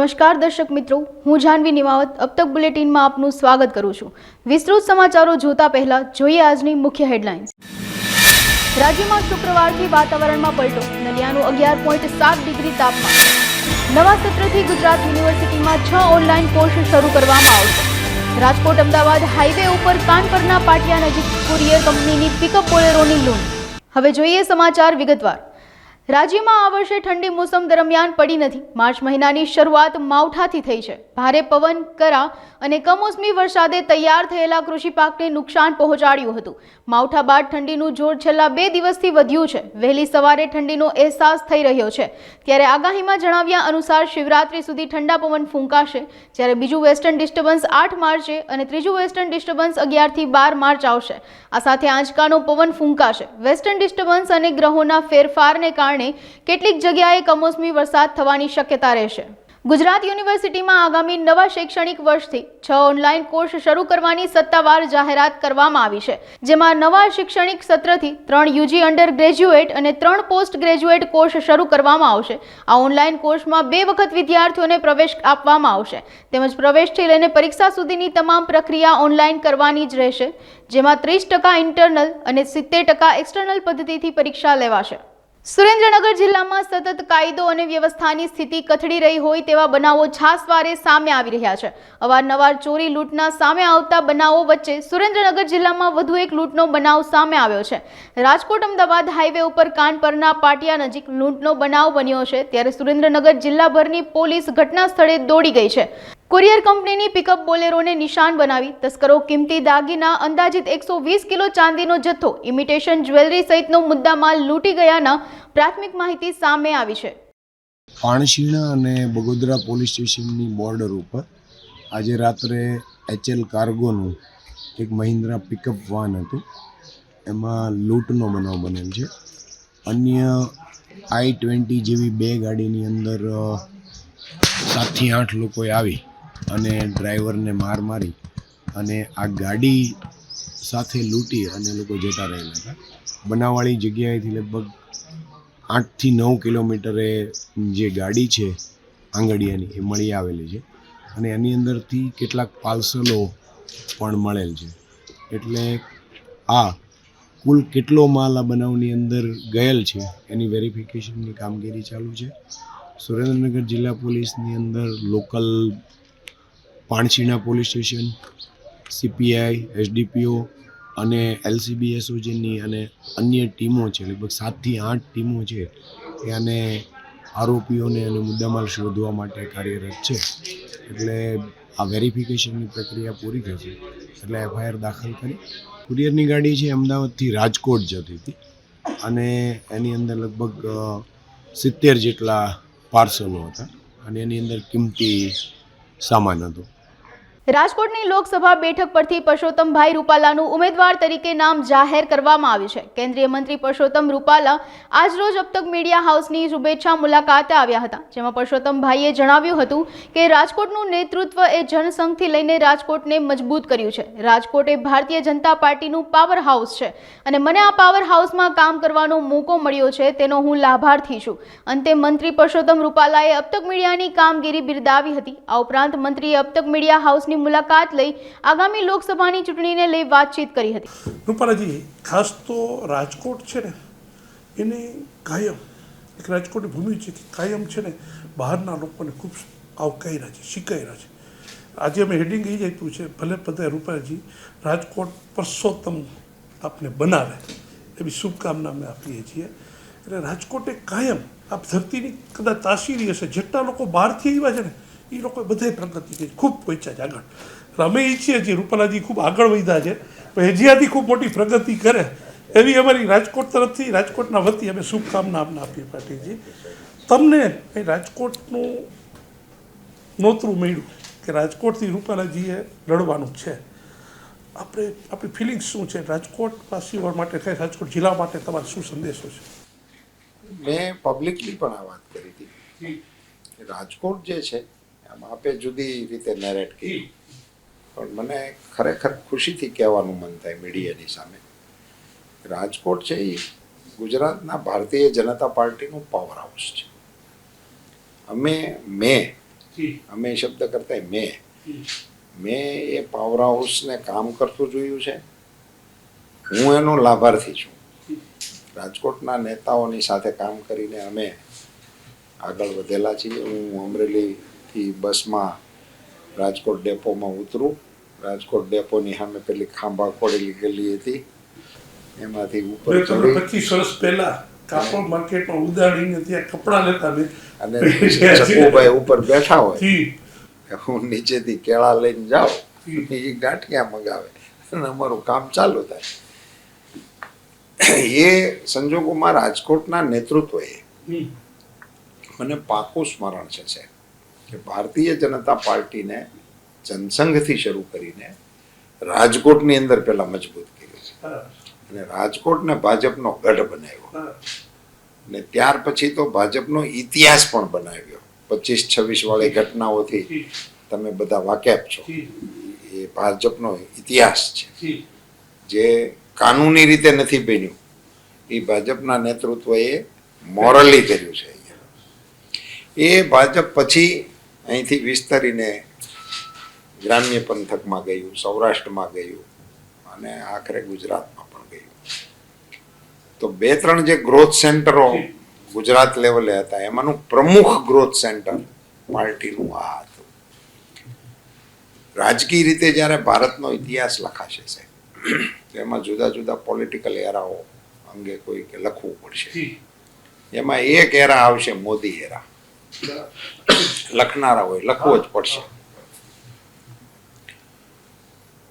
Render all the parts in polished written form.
નમસ્કાર દર્શક મિત્રો, હું જાનવી નિમાવત અબ તક બુલેટિનમાં આપનું સ્વાગત કરું છું। વિસ્તૃત સમાચારો જોતા પહેલા જોઈએ આજની મુખ્ય હેડલાઇન્સ। રાજ્યમાં શુક્રવારથી વાતાવરણમાં પલટો, નલિયાનું 11.7 ડિગ્રી તાપમાન। નવા સત્રથી ગુજરાત યુનિવર્સિટીમાં 6 ઓનલાઈન કોર્સ શરૂ કરવામાં આવશે। રાજકોટ અમદાવાદ હાઈવે ઉપર કાનપરના પાટિયા નજીક કુરિયર કંપનીની પિકઅપ બોલેરોની લૂંટ। હવે જોઈએ સમાચાર વિગતવાર। રાજ્યમાં આ વર્ષે ઠંડી મોસમ દરમિયાન પડી નથી। માર્ચ મહિનાની શરૂઆત માવઠાથી થઈ છે। ભારે પવન, કરા અને કમોસમી વરસાદે તૈયાર થયેલા કૃષિ પાકને નુકસાન પહોંચાડ્યું હતું। માવઠા બાદ ઠંડીનું જોર છેલ્લા 2 દિવસથી વધ્યું છે। વહેલી સવારે ઠંડીનો અહેસાસ થઈ રહ્યો છે, ત્યારે આગાહીમાં જણાવ્યા અનુસાર શિવરાત્રી સુધી ઠંડા પવન ફૂંકાશે, જ્યારે બીજું વેસ્ટર્ન ડિસ્ટર્બન્સ 8 માર્ચે અને ત્રીજું વેસ્ટર્ન ડિસ્ટર્બન્સ 11 થી 12 માર્ચ આવશે। આ સાથે આંચકાનો પવન ફૂંકાશે। વેસ્ટર્ન ડિસ્ટર્બન્સ અને ગ્રહોના ફેરફારને કારણે કેટલીક જગ્યાએ કમોસમી વરસાદ થવાની શક્યતા રહેશે। ગુજરાત યુનિવર્સિટીમાં આગામી નવા શૈક્ષણિક વર્ષથી 6 ઓનલાઈન કોર્સ શરૂ કરવાની સત્તાવાર જાહેરાત કરવામાં આવી છે, જેમાં નવા શૈક્ષણિક સત્રથી 3 યુજી અંડર ગ્રેજ્યુએટ અને 3 પોસ્ટ ગ્રેજ્યુએટ કોર્સ શરૂ કરવામાં આવશે। આ ઓનલાઈન કોર્સમાં 2 વખત વિદ્યાર્થીઓને પ્રવેશ આપવામાં આવશે, તેમજ પ્રવેશથી લઈને પરીક્ષા સુધીની તમામ પ્રક્રિયા ઓનલાઈન કરવાની જ રહેશે, જેમાં 30% ઇન્ટરનલ અને 70% એક્સટર્નલ પદ્ધતિથી પરીક્ષા લેવાશે। સુરેન્દ્રનગર જિલ્લામાં સતત કાયદો અને વ્યવસ્થાની સ્થિતિ કથળી રહી હોય તેવા બનાવો છાસવારે સામે આવી રહ્યા છે। અવારનવાર ચોરી લૂંટના સામે આવતા બનાવો વચ્ચે સુરેન્દ્રનગર જિલ્લામાં વધુ એક લૂંટનો બનાવ સામે આવ્યો છે। રાજકોટ અમદાવાદ હાઈવે ઉપર કાનપરના પાટિયા નજીક લૂંટનો બનાવ બન્યો છે, ત્યારે સુરેન્દ્રનગર જિલ્લાભરની પોલીસ ઘટના સ્થળે દોડી ગઈ છે। કુરિયર કંપનીની પિકઅપ બોલેરોને નિશાન બનાવી તસ્કરો કિંમતી દાગીના, અંદાજિત 120 કિલો ચાંદીનો જથ્થો, ઇમિટેશન જ્વેલરી સહિતનો મુદ્દામાલ લૂંટી ગયાના પ્રાથમિક માહિતી સામે આવી છે। પાણશીણા અને બગોદરા પોલીસ સ્ટેશનની બોર્ડર ઉપર આજે રાત્રે HL કાર્ગોનું એક મહિન્દ્રા પિકઅપ વાન હતું, એમાં લૂંટનો બનાવ બનેલ છે। અન્ય I-20 જેવી 2 ગાડીની અંદર 7 થી 8 લોકોએ આવી અને ડ્રાઈવરને માર મારી અને આ ગાડી સાથે લૂંટી અને લોકો જતા રહેલા હતા। બનાવવાળી જગ્યાએથી લગભગ 8 થી 9 કિલોમીટરે જે ગાડી છે આંગડિયાની એ મળી આવેલી છે અને એની અંદરથી કેટલાક પાર્સલો પણ મળેલ છે। એટલે આ કુલ કેટલો માલ આ બનાવની અંદર ગયેલ છે એની વેરિફિકેશનની કામગીરી ચાલુ છે। સુરેન્દ્રનગર જિલ્લા પોલીસની અંદર local Panshina police station, CPI, SDPO અને LCB SOGની અને અન્ય ટીમો છે, લગભગ 7 થી 8 ટીમો છે એ આને આરોપીઓને અને મુદ્દામાલ શોધવા માટે કાર્યરત છે। એટલે આ વેરિફિકેશનની પ્રક્રિયા પૂરી થશે એટલે FIR દાખલ કરી કુરિયરની ગાડી છે અમદાવાદથી રાજકોટ જતી હતી અને એની અંદર લગભગ 70 જેટલા પાર્સલો હતા અને એની અંદર કિંમતી સામાન હતો। રાજકોટની લોકસભા બેઠક પરથી પરસોત્તમભાઈ રૂપાલાનું ઉમેદવાર તરીકે નામ જાહેર કરવામાં આવ્યું છે। કેન્દ્રીય મંત્રી પરસોત્તમ રૂપાલા આજરોજ અબ તક મીડિયા હાઉસની શુભેચ્છા મુલાકાતે આવ્યા હતા, જેમાં પરસોત્તમભાઈએ જણાવ્યું હતું કે રાજકોટનું નેતૃત્વ એ જનસંઘથી લઈને રાજકોટને મજબૂત કર્યું છે। રાજકોટ એ ભારતીય જનતા પાર્ટીનું પાવર હાઉસ છે અને મને આ પાવર હાઉસમાં કામ કરવાનો મોકો મળ્યો છે, તેનો હું લાભાર્થી છું। અંતે મંત્રી પરસોત્તમ રૂપાલાએ અબ તક મીડિયાની કામગીરી બિરદાવી હતી। આ ઉપરાંત મંત્રીએ અબ તક મીડિયા હાઉસ મુલાકાત લઈ આગામી લોકસભાની ચૂંટણીને લઈ વાતચીત કરી હતી। રૂપાલાજી, ખાસ તો રાજકોટ છે ને એને કાયમ એક રાજકોટની ભૂમિ છે કે કાયમ છે ને બહારના લોકોને ખૂબ આવકાર્યા છે, શીખાયરા છે। આજે અમે હેડિંગ એ જ આપ્યું છે, ભલે પધારે રૂપાલાજી, રાજકોટ પરસોત્તમ આપને બનાવે એવી શુભકામના અમે આપીએ છીએ। એટલે રાજકોટે કાયમ આ ધરતીની કદાચ તાસીરી હશે, જેટલા લોકો બહારથી આવ્યા છે ને એ લોકો બધાય પ્રગતિ કરી, ખૂબ પહોંચ્યા છે આગળ। અમે ઈચ્છીએ છીએ રૂપાલાજી ખૂબ આગળ વધ્યા છે, પણ હજીયાથી ખૂબ મોટી પ્રગતિ કરે એવી અમારી રાજકોટ તરફથી, રાજકોટના વતી અમે શુભકામના આપને આપીએ। પાટીલજી, તમને એ રાજકોટનું નોતરું મળ્યું કે રાજકોટથી રૂપાલાજીએ લડવાનું છે, આપણી ફિલિંગ્સ શું છે રાજકોટવાસીઓ માટે, રાજકોટ જિલ્લા માટે તમારો શું સંદેશો છે? મેં પબ્લિકલી પણ આ વાત કરી હતી, રાજકોટ જે છે આમાં આપે જુદી રીતે નેરેટ કરી, પણ મને ખરેખર ખુશીથી કહેવાનું મન થાય મીડિયાની સામે, રાજકોટ છે એ ગુજરાતના ભારતીય જનતા પાર્ટીનું પાવર હાઉસ છે। મેં અમે શબ્દ કરતા મેં એ પાવર હાઉસને કામ કરતું જોયું છે. હું એનો લાભાર્થી છું. રાજકોટના નેતાઓની સાથે કામ કરીને અમે આગળ વધેલા છીએ. હું અમરેલીથી બસમાં રાજકોટ ડેપોમાં ઉતરું. રાજકોટ ડેપોની સામે પેલી ખાંભા ખોડેલી ગલી હતી, એમાંથી ઉપર ચડી 25 વર્ષ પહેલા કાપડ માર્કેટમાં ઉદાડીને ત્યાં કપડાં લેતા મેં અને ચકુભાઈ ઉપર બેઠા હોય, હું નીચેથી કેળા લઈને જાઉં, એ ગાંઠિયા મગાવે અને અમારું કામ ચાલુ થાય. એ સંજોગોમાં રાજકોટના નેતૃત્વએ મને પાકું સ્મરણ છે કે ભારતીય જનતા પાર્ટીને જનસંઘથી શરૂ કરીને રાજકોટની અંદર પહેલા મજબૂત કર્યું છે અને રાજકોટને ભાજપનો ગઢ બનાવ્યો અને ત્યાર પછી તો ભાજપનો ઇતિહાસ પણ બનાવ્યો. 25-26 વાળી ઘટનાઓથી તમે બધા વાકેફ છો. એ ભાજપનો ઇતિહાસ છે જે કાનૂની રીતે નથી બન્યું, એ ભાજપના નેતૃત્વએ મોરલી કર્યું છે. એ ભાજપ પછી અહીંથી વિસ્તરીને ગ્રામ્ય પંથકમાં ગયું, સૌરાષ્ટ્રમાં ગયું અને આખરે ગુજરાતમાં પણ ગયું. તો 2-3 જે ગ્રોથ સેન્ટરો ગુજરાત લેવલે હતા, એમાંનું પ્રમુખ ગ્રોથ સેન્ટર પાર્ટીનું આ હતું. રાજકીય રીતે જ્યારે ભારતનો ઇતિહાસ લખાશે છે, એમાં જુદા જુદા પોલિટિકલ એરાઓ અંગે કોઈ લખવું પડશે. એમાં એક એરા આવશે, મોદી એરા. લખનારા હોય, લખવો જ પડશે.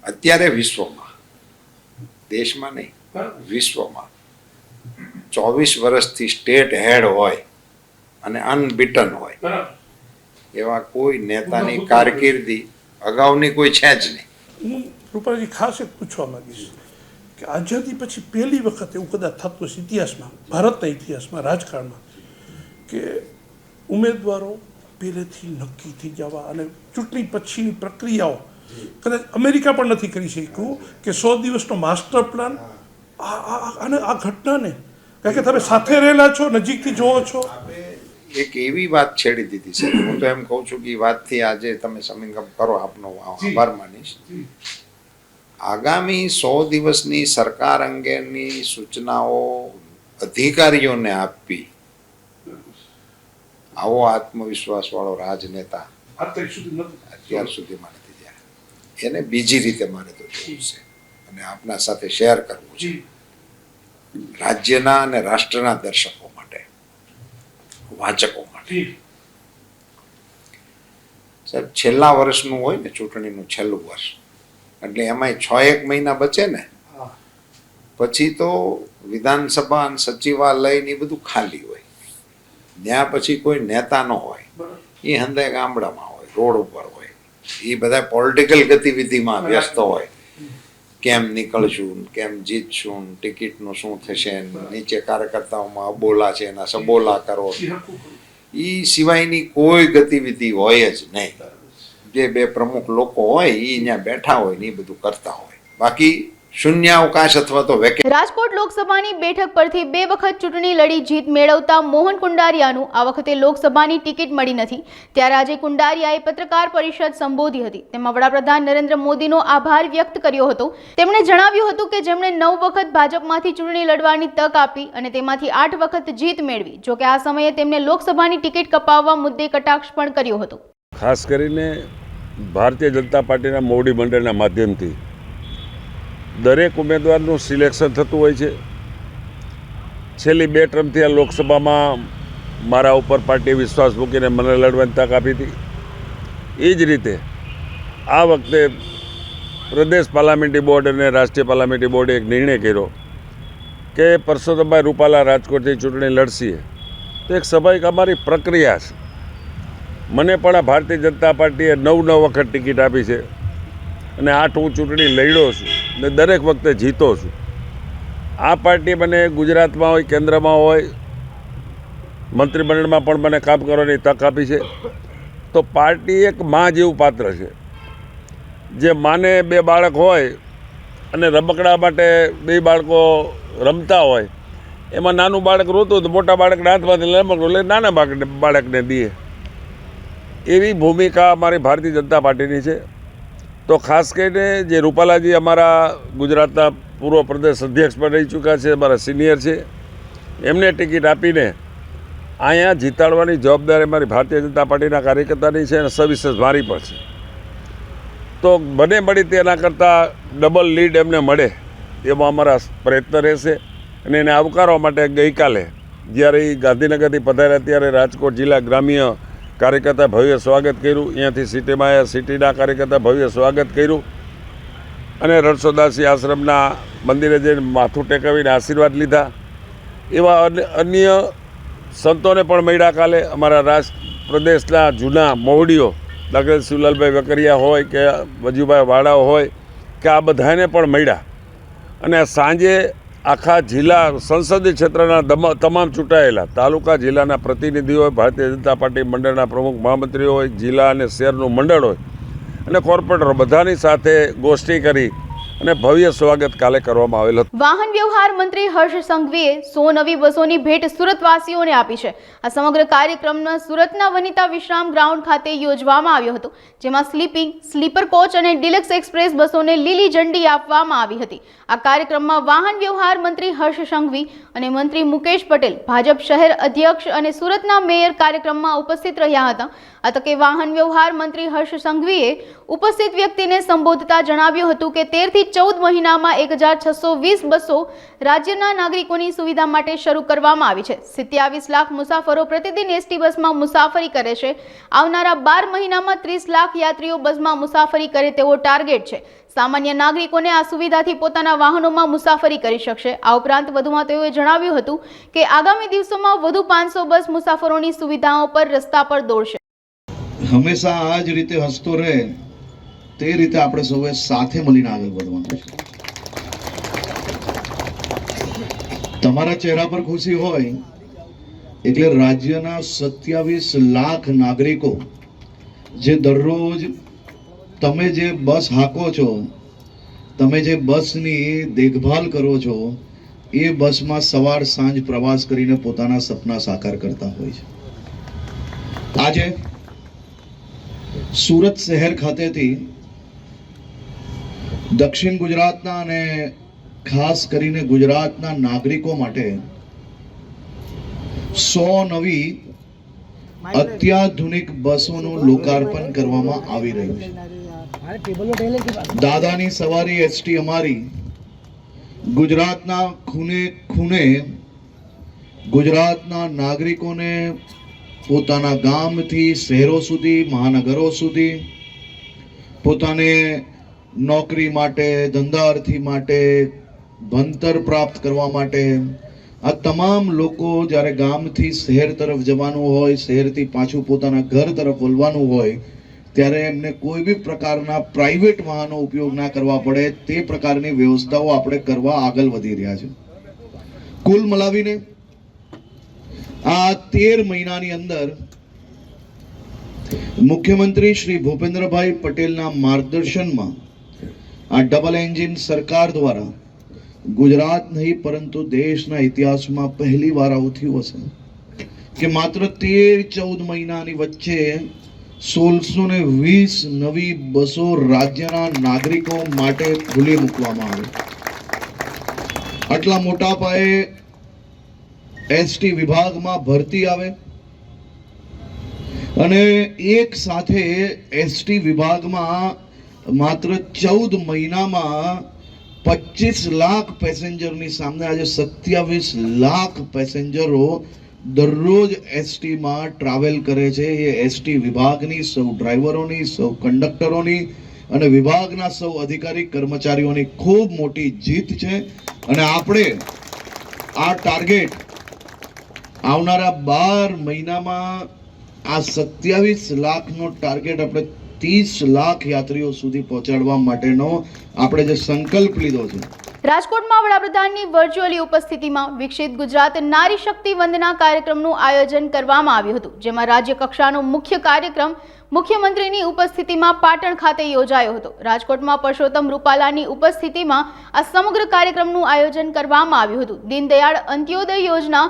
અત્યારે વિશ્વમાં, દેશમાં નહીં, વિશ્વમાં 24 વર્ષથી સ્ટેટ હેડ હોય અને અનબીટન હોય એવા કોઈ નેતાની કારકિર્દી અગાઉની કોઈ છે જ નહીં. હું રૂપાજી ખાસ એક પૂછવા માંગીશ કે આઝાદી પછી પહેલી વખત એવું કદાચ થતું હશે ઇતિહાસમાં, ભારતના ઇતિહાસમાં, રાજકારણમાં, કે ઉમેદવારો પહેલેથી નક્કી થઈ જવા અને ચૂંટણી પછીની પ્રક્રિયાઓ કદાચ અમેરિકા પણ નથી કરી શક્યું કે 100 દિવસનો માસ્ટર પ્લાન. અને આ ઘટનાને કારણ કે તમે સાથે રહેલા છો, નજીકથી જોવો છો. એક એવી વાત છેડી દીધી છે, હું તો એમ કહું છું કે એ વાતથી આજે તમે સમિંગ અપ કરો, આપનો આભાર માનીશ. આગામી 100 દિવસની સરકાર અંગેની સૂચનાઓ અધિકારીઓને આપવી, આવો આત્મવિશ્વાસ વાળો રાજનેતા અત્યાર સુધીમાં નથી થયા. એને બીજી રીતે મારે તો જોવું છે અને આપના સાથે શેર કરવું છે, રાજ્યના અને રાષ્ટ્રના દર્શકો માટે, વાચકો માટે. સાહેબ, છેલ્લા વર્ષનું હોય ને, ચૂંટણીનું છેલ્લું વર્ષ, એટલે એમાંય 6-1 મહિના બચે ને, પછી તો વિધાનસભા અને સચિવાલય ને બધું ખાલી હોય. ત્યાં પછી કોઈ નેતા ન હોય, એ હંદે ગામડામાં હોય, રોડ ઉપર હોય, એ બધા પોલિટિકલ ગતિવિધિમાં વ્યસ્ત હોય. કેમ નીકળશું, કેમ જીતશું, ટિકિટનું શું થશે, નીચે કાર્યકર્તાઓમાં અબોલા છે એના સબોલા કરો, એ સિવાયની કોઈ ગતિવિધિ હોય જ નહીં. જે 2 પ્રમુખ લોકો હોય એ અહીંયા બેઠા હોય ને એ બધું કરતા હોય, બાકી શૂન્યાવકાશ અથવા તો રાજકોટ લોકસભાની બેઠક પરથી 2 વખત ચૂંટણી લડી જીત મેળવતા મોહન કુંડારિયાનું આ વખતે લોકસભાની ટિકિટ મળી નથી. ત્યારે આજે કુંડારિયાએ પત્રકાર પરિષદ સંબોધી હતી. તેમાં વડાપ્રધાન નરેન્દ્ર મોદીનો આભાર વ્યક્ત કર્યો હતો. તેમણે જણાવ્યું હતું કે જેમણે 9 વખત ભાજપમાંથી ચૂંટણી લડવાની તક આપી અને તેમાંથી 8 વખત જીત મેળવી. જોકે આ સમયે તેમને લોકસભાની ટિકિટ કપાવવા મુદ્દે કટાક્ષ પણ કર્યો હતો. ખાસ કરીને ભારતીય જનતા પાર્ટીના મોવડી મંડળના માધ્યમથી દરેક ઉમેદવારનું સિલેક્શન થતું હોય છે. છેલ્લી 2 ટર્મથી આ લોકસભામાં મારા ઉપર પાર્ટીએ વિશ્વાસ મૂકીને મને લડવાની તક આપી હતી. એ જ રીતે આ વખતે પ્રદેશ પાર્લામેન્ટરી બોર્ડ અને રાષ્ટ્રીય પાર્લામેન્ટરી બોર્ડે એક નિર્ણય કર્યો કે પરસોત્તમભાઈ રૂપાલા રાજકોટથી ચૂંટણી લડશે. તો એક સ્વાભાવિક અમારી પ્રક્રિયા છે. મને પણ આ ભારતીય જનતા પાર્ટીએ 9 વખત ટિકિટ આપી છે અને 8 હું ચૂંટણી લડ્યો છું ને દરેક વખતે જીતો છું. આ પાર્ટી મને ગુજરાતમાં હોય, કેન્દ્રમાં હોય, મંત્રીમંડળમાં પણ મને કામ કરવાની તક આપી છે. તો પાર્ટી એક માં જેવું પાત્ર છે. જે માને 2 બાળક હોય અને રમકડા માટે 2 બાળકો રમતા હોય, એમાં નાનું બાળક રોતું તો મોટા બાળકના હાથમાંથી રમકડું લઈને નાના બાળકને દે. એવી ભૂમિકા અમારી ભારતીય જનતા પાર્ટીની છે. તો ખાસ કરીને જે રૂપાલાજી અમારા ગુજરાતના પૂર્વ પ્રદેશ અધ્યક્ષ પણ રહી ચૂક્યા છે, અમારા સિનિયર છે, એમને ટિકિટ આપીને અહીંયા જીતાડવાની જવાબદારી અમારી ભારતીય જનતા પાર્ટીના કાર્યકર્તાની છે અને સવિશેષ મારી પણ છે. તો બને મળી તેના કરતાં ડબલ લીડ એમને મળે એમાં અમારા પ્રયત્ન રહેશે. અને એને આવકારવા માટે ગઈકાલે જ્યારે એ ગાંધીનગરથી પધાર્યા ત્યારે રાજકોટ જિલ્લા ગ્રામ્ય કાર્યકર્તા ભવ્ય સ્વાગત કર્યું. અહીંયાથી સિટીમાં આવ્યા, સિટીના કાર્યકર્તા ભવ્ય સ્વાગત કર્યું અને રણછોડદાસજી આશ્રમના મંદિરે જઈને માથું ટેકવીને આશીર્વાદ લીધા. એવા અન્ય સંતોને પણ મળ્યા કાલે. અમારા રાષ્ટ્ર પ્રદેશના જૂના મોવડીઓ ડૉક્ટર શિવલાલભાઈ વેકરિયા હોય કે વજુભાઈ વાડાઓ હોય કે આ બધાને પણ મળ્યા. અને સાંજે આખા જિલ્લા સંસદીય ક્ષેત્રના તમામ ચૂંટાયેલા તાલુકા જિલ્લાના પ્રતિનિધિઓ હોય, ભારતીય જનતા પાર્ટી મંડળના પ્રમુખ મહામંત્રીઓ હોય, જિલ્લા અને શહેરનું મંડળ હોય અને કોર્પોરેટરો બધાની સાથે ગોષ્ઠી કરી અને ભવ્ય સ્વાગત કાલે કરવામાં આવેલ હતું. વાહન વ્યવહાર મંત્રી હર્ષ સંઘવીએ 100 નવી બસોની ભેટ સુરતવાસીઓને આપી છે. આ સમગ્ર કાર્યક્રમમાં સુરતના વનિતા વિશ્રામ ગ્રાઉન્ડ ખાતે યોજવામાં આવ્યો હતો, જેમાં સ્લીપિંગ, સ્લીપર કોચ અને ડિલક્સ એક્સપ્રેસ બસોને લીલી ઝંડી આપવામાં આવી હતી. આ કાર્યક્રમમાં વાહન વ્યવહાર મંત્રી હર્ષ સંઘવી અને મંત્રી મુકેશ પટેલ, ભાજપ શહેર અધ્યક્ષ અને સુરતના મેયર કાર્યક્રમમાં ઉપસ્થિત રહ્યા હતા. આ તકે વાહન વ્યવહાર મંત્રી હર્ષ સંઘવીએ ઉપસ્થિત વ્યક્તિને સંબોધતા જણાવ્યું હતું કે 13 થી 14 મહિનામાં 1620 બસો રાજ્યના નાગરિકોની સુવિધા માટે શરૂ કરવામાં આવી છે. 27 લાખ મુસાફરો પ્રતિદિન એસટી બસમાં મુસાફરી કરે છે. આવનારા 12 મહિનામાં 30 લાખ યાત્રીઓ બસમાં મુસાફરી કરે તેવો ટાર્ગેટ છે. સામાન્ય નાગરિકોને આ સુવિધાથી પોતાના વાહનોમાં મુસાફરી કરી શકશે. આ ઉપરાંત વધુમાં તેઓએ જણાવ્યું હતું કે આગામી દિવસોમાં વધુ 500 બસ મુસાફરોની સુવિધાઓ પર રસ્તા પર દોડશે. હંમેશા આ જ રીતે હસતો રહે તે રીતે આપણે સૌએ સાથે મળીને આગળ વધવાનું છે. તમારા ચહેરા પર ખુશી હોય એટલે રાજ્યના 27 લાખ નાગરિકો જે દરરોજ તમે જે બસ હાકો છો, તમે જે બસની દેખભાલ કરો છો, એ બસમાં સવાર સાંજ પ્રવાસ કરીને પોતાના સપના સાકાર કરતા હોય છે. આજે સુરત શહેર ખાતેથી દક્ષિણ ગુજરાતના અને ખાસ કરીને ગુજરાતના નાગરિકો માટે 100 નવી અત્યાધુનિક બસોનું લોકાર્પણ કરવામાં આવી રહ્યું છે. દાદાની સવારી એસટી અમારી ગુજરાતના ખૂણે ખૂણે ગુજરાતના નાગરિકોને પોતાના ગામથી શહેરો સુધી, મહાનગરો સુધી, પોતાને નોકરી માટે, ધંધાર્થી માટે, ભણતર પ્રાપ્ત કરવા માટે, આ તમામ લોકો જ્યારે ગામથી શહેર તરફ જવાનું હોય, શહેરથી પાછું પોતાના ઘર તરફ વળવાનું હોય, ત્યારે એમને કોઈ બી પ્રકારના પ્રાઇવેટ વાહનો ઉપયોગ ના કરવા પડે તે પ્રકારની વ્યવસ્થાઓ આપણે કરવા આગળ વધી રહ્યા છે. કુલ મલાવીને આ 13 મહિનાની અંદર મુખ્યમંત્રી શ્રી ભૂપેન્દ્રભાઈ પટેલના માર્ગદર્શનમાં આ ડબલ એન્જિન સરકાર દ્વારા ગુજરાત નહીં પરંતુ દેશના ઇતિહાસમાં પહેલી વાર આવું થયું હશે કે માત્ર 13-14 મહિનાની વચ્ચે 1620 નવી બસો રાજ્યના નાગરિકો માટે ખુલ્લી મૂકવામાં આવી. આટલા મોટા પાયે એસટી વિભાગમાં ભરતી આવે અને એક સાથે એસટી વિભાગમાં માત્ર 14 મહિનામાં 25 લાખ પેસેન્જરની સામે આજે 27 લાખ પેસેન્જરો દરરોજ એસટીમાં ટ્રાવેલ કરે છે. એ એસટી વિભાગની, સૌ ડ્રાઈવરોની, સૌ કંડક્ટરોની અને વિભાગના સૌ અધિકારી કર્મચારીઓની ખૂબ મોટી જીત છે. અને આપણે આ ટાર્ગેટ આવનારા 12 મહિનામાં આ 27 લાખનો ટાર્ગેટ આપણે 30 લાખ યાત્રીઓ સુધી પહોંચાડવા માટેનો આપણે જે સંકલ્પ લીધો છે. રાજકોટમાં વડાપ્રધાનની વર્ચ્યુઅલી ઉપસ્થિતિમાં વિકસિત ગુજરાત નારી શક્તિ વંદના કાર્યક્રમનું આયોજન કરવામાં આવ્યું હતું, જેમાં રાજ્ય કક્ષાનો મુખ્ય કાર્યક્રમ મુખ્યમંત્રીની ઉપસ્થિતિમાં પાટણ ખાતે યોજાયો હતો. રાજકોટમાં પરસોત્તમ રૂપાલાની ઉપસ્થિતિમાં આ સમગ્ર કાર્યક્રમનું આયોજન કરવામાં આવ્યું હતું. દીનદયાળ અંત્યોદય યોજના,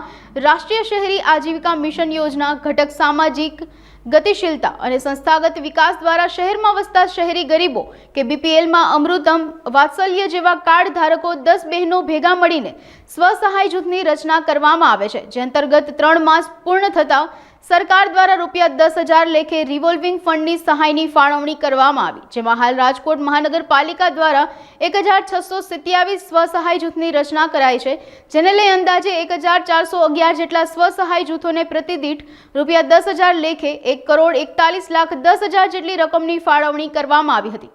રાષ્ટ્રીય શહેરી આજીવિકા મિશન યોજના ઘટક સામાજિક ગતિશીલતા અને સંસ્થાગત વિકાસ દ્વારા શહેરમાં વસતા શહેરી ગરીબો કે બીપીએલમાં અમૃતમ, વાત્સલ્ય જેવા કાર્ડ ધારકો 10 બહેનો ભેગા મળીને સ્વસહાય જૂથની રચના કરવામાં આવે છે, જે અંતર્ગત 3 માસ પૂર્ણ થતાં સરકાર દ્વારા રૂપિયા 10,000 લેખે રિવોલ્વિંગ ફંડની સહાયની ફાળવણી કરવામાં આવી, જેમાં હાલ રાજકોટ મહાનગરપાલિકા દ્વારા 1,627 સ્વસહાય જૂથની રચના કરાઈ છે, જેને લઈ અંદાજે 1,411 જેટલા સ્વસહાય જૂથોને પ્રતિદીઠ રૂપિયા 10,000 લેખે 1,41,10,000 જેટલી રકમની ફાળવણી કરવામાં આવી હતી.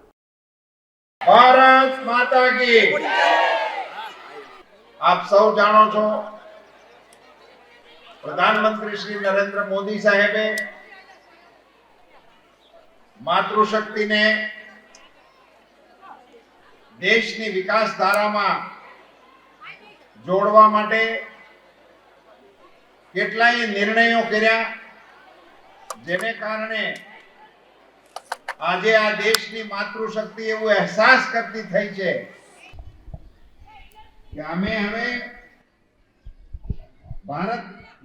ભારત માતા કી. આપ સૌ જાણો છો, પ્રધાનમંત્રી શ્રી નરેન્દ્ર મોદી સાહેબે માતૃશક્તિને દેશની વિકાસ ધારામાં જોડવા માટે કેટલાય નિર્ણયો કર્યા, જેને કારણે આજે આ દેશની માતૃશક્તિ એવો અહેસાસ કરતી થઈ છે કે અમે હવે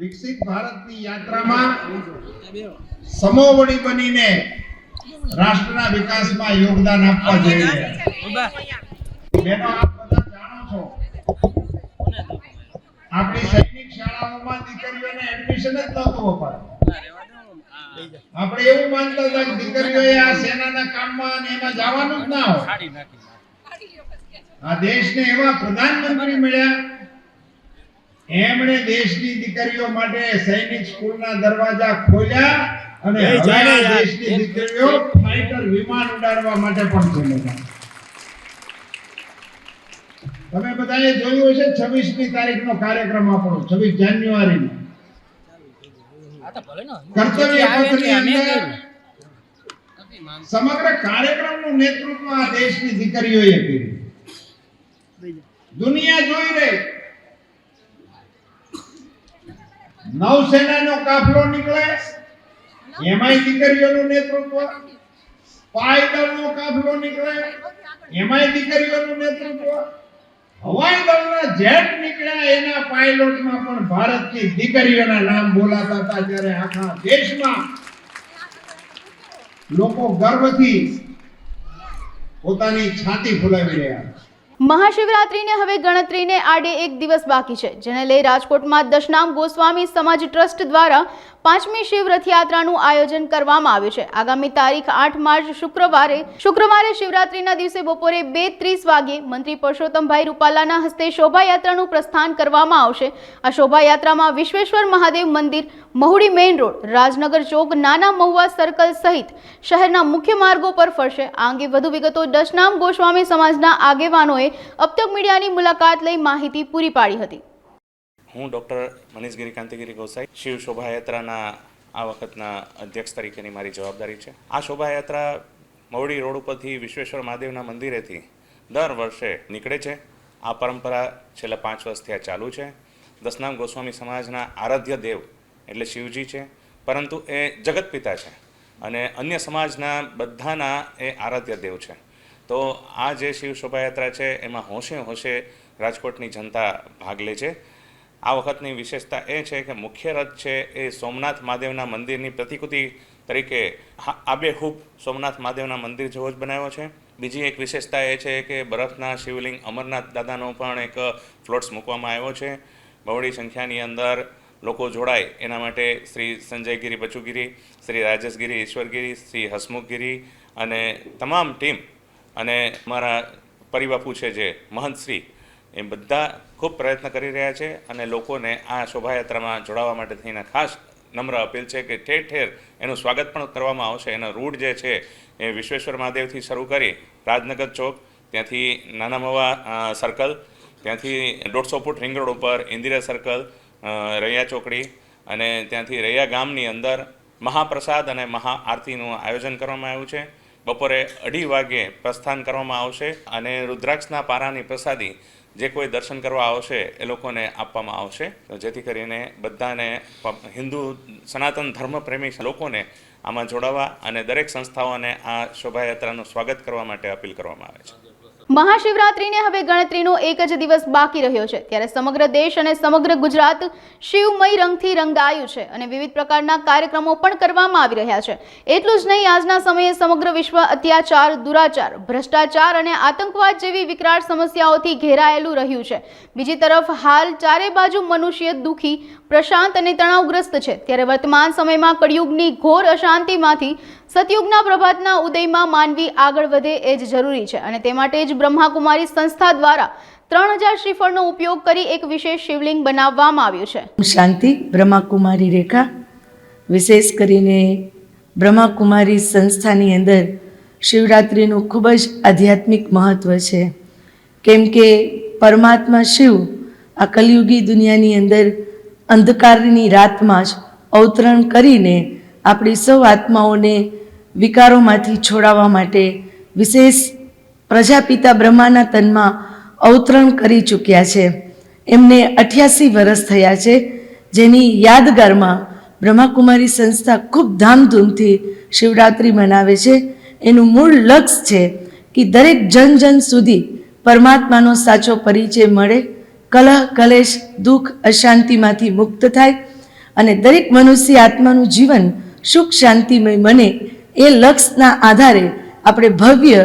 વિકસિત ભારતની યાત્રામાં સમોવડી બનીને રાષ્ટ્રના વિકાસમાં યોગદાન આપવા જઈ રહ્યા છીએ. બેનો, આપ બધા જાણો છો, આપણી સૈનિક શાળાઓમાં દીકરીઓને એડમિશન જ નહોતું અપાતું. આપણે એવું માનતા હતા કે દીકરીઓએ આ સેનાના કામમાં અને એમાં જવાનું જ ના હોય. આ દેશને એવા પ્રધાનમંત્રી મળ્યા, એમણે દેશની દીકરીઓ માટે સૈનિક સ્કૂલના દરવાજા ખોલ્યા અને હવે આ દેશની દીકરીઓ ફાઇટર વિમાન ઉડાડવા માટે પણ ચલે. તમે બધાએ જોયું હશે 26મી તારીખનો કાર્યક્રમ આપણો, 26 જાન્યુઆરીનો કર્તવ્ય પથની અંદર સમગ્ર કાર્યક્રમનું નેતૃત્વ આ દેશની દીકરીઓએ કર્યું. દુનિયા જોઈ રહી, નૌસેનાનો કાફલો નીકળે, એમાંય દીકરીઓનું નેતૃત્વ, પાય દળનો કાફલો નીકળે, એમાંય દીકરીઓનું નેતૃત્વ, હવાઈ દળના જેટ નીકળ્યા, એના પાયલોટમાં પણ ભારતની દીકરીઓના નામ બોલાતા હતા, ત્યારે આખા દેશમાં લોકો ગર્વથી પોતાની છાતી ફૂલાવી રહ્યા. મહાશિવરાત્રીને હવે ગણતરીને આડે 1 દિવસ બાકી છે, જેને લઈ રાજકોટમાં દશનામ ગોસ્વામી સમાજ ટ્રસ્ટ દ્વારા 5મી શિવ રથયાત્રાનું આયોજન કરવામાં આવ્યું છે. આગામી તારીખ 8 માર્ચ શુક્રવારે શિવરાત્રીના દિવસે બપોરે 2:30 વાગ્યે મંત્રી પરસોત્તમભાઈ રૂપાલાના હસ્તે શોભાયાત્રાનું પ્રસ્થાન કરવામાં આવશે. આ શોભાયાત્રામાં વિશ્વેશ્વર મહાદેવ મંદિર, મહુડી મેઇન રોડ, રાજનગર ચોક, નાના મહુવા સર્કલ સહિત શહેરના મુખ્ય માર્ગો પર ફરશે. આ અંગે વધુ વિગતો દશનામ ગોસ્વામી સમાજના આગેવાનોએ અબતક મીડિયાની મુલાકાત લઈ માહિતી પૂરી પાડી હતી. હું ડૉક્ટર મનીષગીરી કાંતિગીરી ગોસાઈ, શિવ શોભાયાત્રાના આ વખતના અધ્યક્ષ તરીકેની મારી જવાબદારી છે. આ શોભાયાત્રા મવડી રોડ ઉપરથી વિશ્વેશ્વર મહાદેવના મંદિરેથી દર વર્ષે નીકળે છે. આ પરંપરા છેલ્લા 5 વર્ષથી આ ચાલુ છે. દશનામ ગોસ્વામી સમાજના આરાધ્ય દેવ એટલે શિવજી છે, પરંતુ એ જગતપિતા છે અને અન્ય સમાજના બધાના એ આરાધ્ય દેવ છે. તો આ જે શિવ શોભાયાત્રા છે એમાં હોંશે હોંશે રાજકોટની જનતા ભાગ લે છે. આ વખતની વિશેષતા એ છે કે મુખ્ય રથ છે એ સોમનાથ મહાદેવના મંદિરની પ્રતિકૃતિ તરીકે આબેહૂબ સોમનાથ મહાદેવના મંદિર જેવો જ બનાવ્યો છે. બીજી એક વિશેષતા એ છે કે બરફના શિવલિંગ અમરનાથ દાદાનો પણ એક ફ્લોટ્સ મૂકવામાં આવ્યો છે. બહોળી સંખ્યાની અંદર લોકો જોડાય એના માટે શ્રી સંજયગીરી બચુગીરી, શ્રી રાજેશગીરી ઈશ્વરગીરી, શ્રી હસમુખગીરી અને તમામ ટીમ અને મારા પરિબાપુ છે જે મહંતશ્રી, એ બધા ખૂબ પ્રયત્ન કરી રહ્યા છે અને લોકોને આ શોભાયાત્રામાં જોડાવા માટે થઈને ખાસ નમ્ર અપીલ છે કે ઠેર ઠેર એનું સ્વાગત પણ કરવામાં આવશે. એનો રૂટ જે છે એ વિશ્વેશ્વર મહાદેવથી શરૂ કરી રાજનગર ચોક, ત્યાંથી નાના મવા સર્કલ, ત્યાંથી 150 ફૂટ રિંગ રોડ ઉપર ઇન્દિરા સર્કલ, રૈયા ચોકડી અને ત્યાંથી રૈયા ગામની અંદર મહાપ્રસાદ અને મહાઆરતીનું આયોજન કરવામાં આવ્યું છે. બપોરે 2:30 વાગ્યે પ્રસ્થાન કરવામાં આવશે અને રુદ્રાક્ષના પારાની પ્રસાદી જે કોઈ દર્શન કરવા આવશે એ લોકોને આપવામાં આવશે, જેથી કરીને બધાને હિન્દુ સનાતન ધર્મપ્રેમી લોકોને આમાં જોડાવા અને દરેક સંસ્થાઓને આ શોભાયાત્રાનું સ્વાગત કરવા માટે અપીલ કરવામાં આવે છે. મહાશિવરાત્રીને હવે ગણતરીનો એક જ દિવસ બાકી રહ્યો છે, ત્યારે સમગ્ર દેશ અને સમગ્ર ગુજરાત શિવમય રંગથી રંગાયું છે અને વિવિધ પ્રકારના કાર્યક્રમો પણ કરવામાં આવી રહ્યા છે. એટલું જ નહીં, આજના સમયે સમગ્ર વિશ્વ અત્યાચાર, દુરાચાર, ભ્રષ્ટાચાર અને આતંકવાદ જેવી વિકરાળ સમસ્યાઓથી ઘેરાયેલું રહ્યું છે. બીજી તરફ હાલ ચારે બાજુ મનુષ્ય દુઃખી, પ્રશાંત અને તણાવગ્રસ્ત છે. ત્યારે વર્તમાન સમયમાં કળિયુગની ઘોર અશાંતિમાંથી સતયુગના પ્રભાતના ઉદયમાં માનવી આગળ વધે એ જ જરૂરી છે અને તે માટે જ બ્રહ્માકુમારી સંસ્થા દ્વારા 3000 શ્રીફળનો ઉપયોગ કરી એક વિશેષ શિવલિંગ બનાવવામાં આવ્યું છે. શાંતિ બ્રહ્માકુમારી રેખા, વિશેષ કરીને બ્રહ્માકુમારી સંસ્થાની અંદર શિવરાત્રિનું ખૂબ જ આધ્યાત્મિક મહત્ત્વ છે, કેમ કે પરમાત્મા શિવ આ કલિયુગી દુનિયાની અંદર અંધકારની રાતમાં જ અવતરણ કરીને આપણી સૌ આત્માઓને વિકારોમાંથી છોડાવવા માટે વિશેષ પ્રજાપિતા બ્રહ્માના તનમાં અવતરણ કરી ચૂક્યા છે. એમને 88 વર્ષ થયા છે, જેની યાદગારમાં બ્રહ્માકુમારી સંસ્થા ખૂબ ધામધૂમથી શિવરાત્રિ મનાવે છે. એનું મૂળ લક્ષ્ય છે કે દરેક જન સુધી પરમાત્માનો સાચો પરિચય મળે, કલહ, કલેશ, દુઃખ, અશાંતિમાંથી મુક્ત થાય અને દરેક મનુષ્ય આત્માનું જીવન સુખ શાંતિમય બને. એ લક્ષ્યના આધારે આપણે ભવ્ય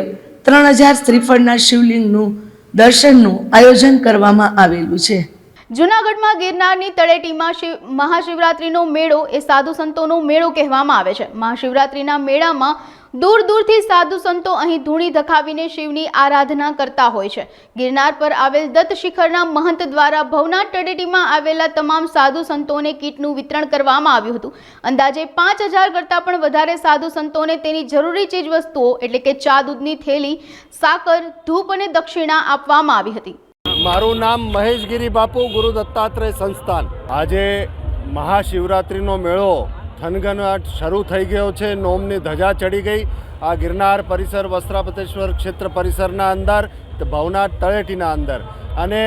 3000 શ્રીફળના શિવલિંગનું દર્શનનું આયોજન કરવામાં આવેલું છે. જૂનાગઢમાં ગિરનારની તળેટીમાં મહાશિવરાત્રીનો મેળો એ સાધુ સંતોનો મેળો કહેવામાં આવે છે. મહાશિવરાત્રીના મેળામાં દૂર દૂરથી સાધુ સંતો અહીં ધૂણી ધખાવીને શિવની આરાધના કરતા હોય છે. ગિરનાર પર આવેલ દત્ત શિખરના મહંત દ્વારા ભવનાથ તળેટીમાં આવેલા તમામ સાધુ સંતોને કીટનું વિતરણ કરવામાં આવ્યું હતું. અંદાજે 5000 કરતાં પણ વધારે સાધુ સંતોને તેની જરૂરી ચીજ વસ્તુઓ એટલે કે ચા, દૂધની થેલી, સાકર, ધૂપ અને દક્ષિણા આપવામાં આવી હતી. મારું નામ મહેશગીરી બાપુ, ગુરુ દત્તાત્રેય સંસ્થાન. આજે મહાશિવરાત્રિનો મેળો થનગનાટ શરૂ થઈ ગયો છે. નોમની ધજા ચડી ગઈ. આ ગિરનાર પરિસર, વસ્ત્રાપતેશ્વર ક્ષેત્ર પરિસરના અંદર, ભવનાથ તળેટીના અંદર, અને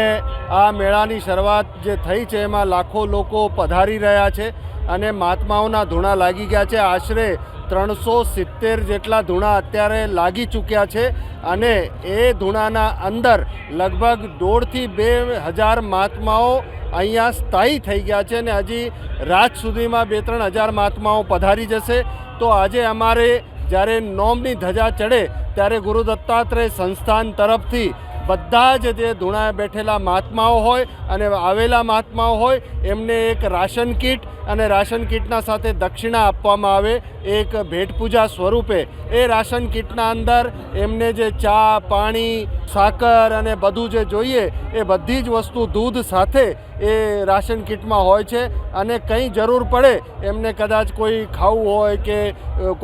આ મેળાની શરૂઆત જે થઈ છે એમાં લાખો લોકો પધારી રહ્યા છે અને મહાત્માઓના ધૂણા લાગી ગયા છે. આશરે 370 જેટલા ધૂણા અત્યારે લાગી ચૂક્યા છે અને એ ધૂણાના અંદર લગભગ 1.5 થી 2000 મહાત્માઓ અહીંયા સ્થાયી થઈ ગયા છે અને હજી રાત સુધીમાં 2-3 હજાર મહાત્માઓ પધારી જશે. તો આજે અમારે જ્યારે નોમની ધજા ચડે ત્યારે ગુરુ દત્તાત્રેય સંસ્થાન તરફથી બધા જ જે ધૂણા બેઠેલા મહાત્માઓ હોય અને આવેલા મહાત્માઓ હોય એમને એક રાશન કીટ અને રાશન કીટના સાથે દક્ષિણા આપવામાં આવે, એક ભેટ પૂજા સ્વરૂપે. એ રાશન કીટના અંદર એમને જે ચા, પાણી, સાકર અને બધું જે જોઈએ એ બધી જ વસ્તુ દૂધ સાથે એ રાશન કીટમાં હોય છે અને કંઈ જરૂર પડે એમને કદાચ કોઈ ખાવું હોય કે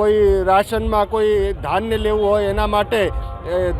કોઈ રાશનમાં કોઈ ધાન્ય લેવું હોય એના માટે